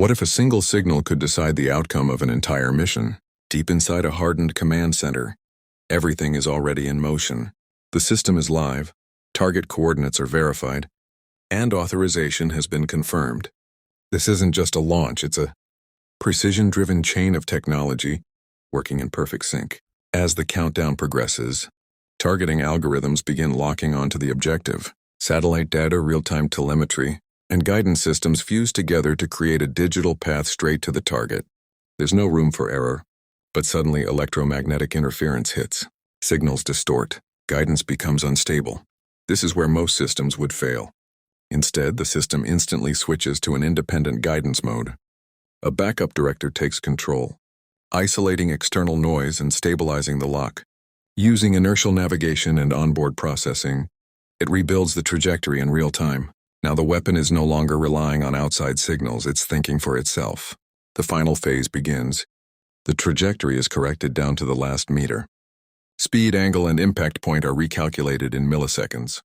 What if a single signal could decide the outcome of an entire mission? Deep inside a hardened command center, everything is already in motion. The system is live, target coordinates are verified, and authorization has been confirmed. This isn't just a launch, it's a precision-driven chain of technology working in perfect sync. As the countdown progresses, targeting algorithms begin locking onto the objective. Satellite data, real-time telemetry, and guidance systems fuse together to create a digital path straight to the target. There's no room for error, but suddenly electromagnetic interference hits. Signals distort, guidance becomes unstable. This is where most systems would fail. Instead, the system instantly switches to an independent guidance mode. A backup director takes control, isolating external noise and stabilizing the lock. Using inertial navigation and onboard processing, it rebuilds the trajectory in real time. Now the weapon is no longer relying on outside signals, it's thinking for itself. The final phase begins. The trajectory is corrected down to the last meter. Speed, angle, and impact point are recalculated in milliseconds.